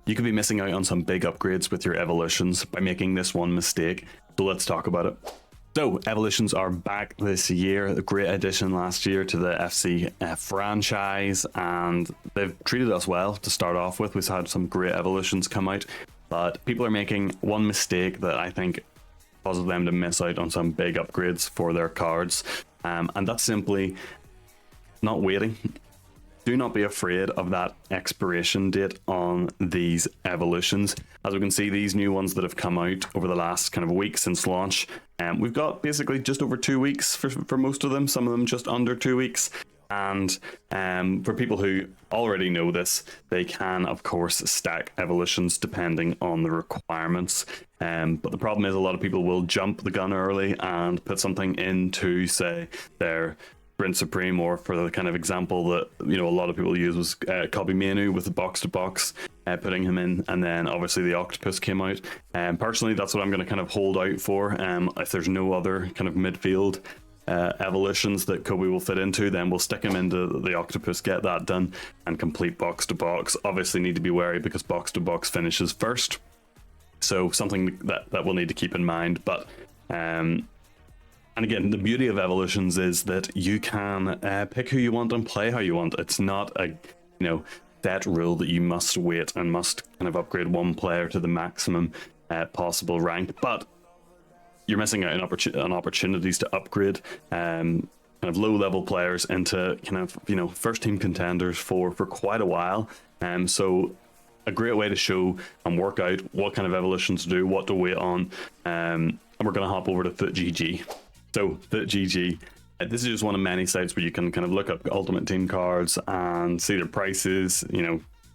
you could be missing out on some big upgrades with your evolutions by making this one mistake. So let's talk about it. So evolutions are back this year, a great addition last year to the FC franchise, and they've treated us well to start off with. We've had some great evolutions come out, but people are making one mistake that I think causes them to miss out on some big upgrades for their cards, and that's simply not waiting. Do not be afraid of that expiration date on these evolutions. As we can see, these new ones that have come out over the last kind of week since launch, we've got basically just over 2 weeks for most of them, some of them just under 2 weeks. And for people who already know this, they can, of course, stack evolutions depending on the requirements. But the problem is a lot of people will jump the gun early and put something into, say, their Sprint Supreme, or for the kind of example that a lot of people use was Copy Menu with the box to box, putting him in, and then obviously the Octopus came out. Personally, that's what I'm going to kind of hold out for. If there's no other kind of midfield evolutions that Kobe will fit into, then we'll stick him into the Octopus, get that done, and complete box to box. Obviously need to be wary because box to box finishes first, so something that we'll need to keep in mind. But and again, the beauty of evolutions is that you can pick who you want and play how you want. It's not a set rule that you must wait and must kind of upgrade one player to the maximum possible rank, but you're missing out on opportunities to upgrade kind of low level players into kind of first team contenders for quite a while. So a great way to show and work out what kind of evolutions to do, what to wait on, and we're going to hop over to FootGG. So FootGG, this is just one of many sites where you can kind of look up Ultimate Team cards and see their prices,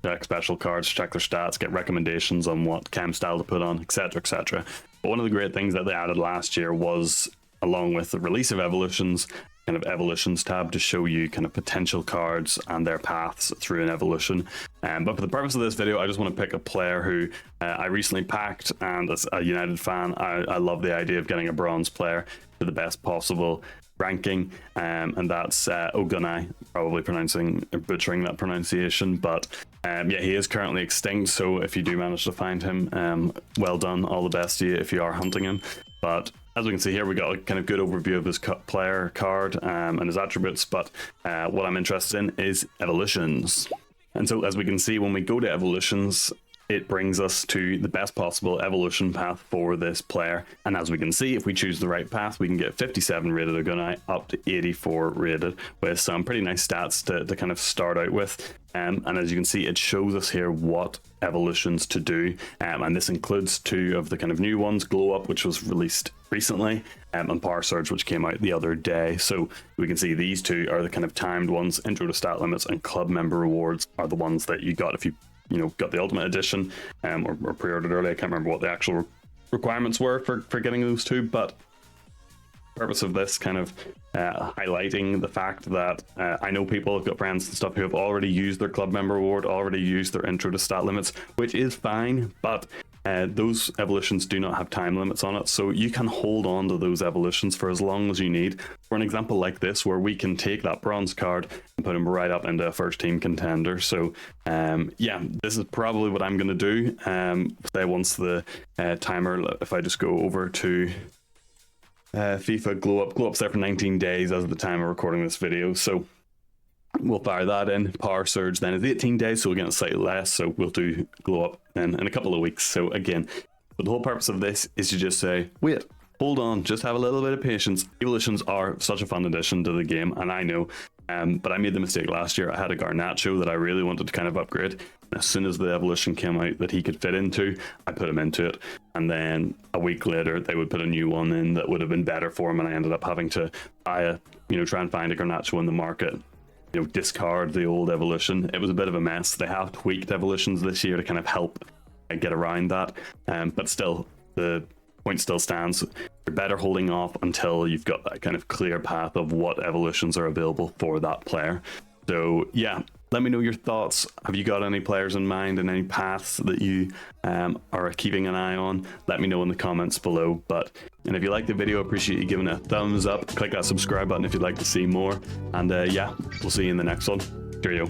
check special cards, check their stats, get recommendations on what chem style to put on, etc, etc. But one of the great things that they added last year was, along with the release of evolutions, kind of evolutions tab to show you kind of potential cards and their paths through an evolution. But for the purpose of this video, I just want to pick a player who I recently packed, and as a United fan, I love the idea of getting a bronze player to the best possible ranking, and that's Ogunai, probably butchering that pronunciation, but yeah, he is currently extinct, so if you do manage to find him, well done, all the best to you if you are hunting him. But as we can see here, we got a kind of good overview of his player card and his attributes, but what I'm interested in is evolutions. And so as we can see, when we go to evolutions, it brings us to the best possible evolution path for this player. And as we can see, if we choose the right path, we can get 57 rated Ogunai up to 84 rated, with some pretty nice stats to kind of start out with. And as you can see, it shows us here what evolutions to do. And this includes 2 of the kind of new ones, Glow Up, which was released recently, and Power Surge, which came out the other day. So we can see these 2 are the kind of timed ones. Intro to Stat Limits and Club Member Rewards are the ones that you got if you got the Ultimate Edition, or pre-ordered early. I can't remember what the actual requirements were for getting those 2, but the purpose of this kind of highlighting the fact that I know people have got friends and stuff who have already used their Club Member Reward, already used their Intro to Stat Limits, which is fine, but those evolutions do not have time limits on it, so you can hold on to those evolutions for as long as you need. For an example like this, where we can take that bronze card and put him right up into a first team contender. So yeah, this is probably what I'm going to do. Say once the timer, if I just go over to FIFA Glow Up's there for 19 days as of the time of recording this video, so we'll fire that in. Power Surge then is 18 days, so again, it's slightly less, so we'll do Glow Up then in a couple of weeks. So again, but the whole purpose of this is to just say, wait, hold on, just have a little bit of patience. Evolutions are such a fun addition to the game, and I know, but I made the mistake last year. I had a Garnacho that I really wanted to kind of upgrade. As soon as the evolution came out that he could fit into, I put him into it, and then a week later they would put a new one in that would have been better for him, and I ended up having to buy try and find a Garnacho in the market, discard the old evolution. It was a bit of a mess. They have tweaked evolutions this year to kind of help get around that, but still, the point still stands. You're better holding off until you've got that kind of clear path of what evolutions are available for that player. So yeah, let me know your thoughts. Have you got any players in mind and any paths that you are keeping an eye on? Let me know in the comments below. And if you like the video, I appreciate you giving it a thumbs up. Click that subscribe button if you'd like to see more. And yeah, we'll see you in the next one. Cheerio.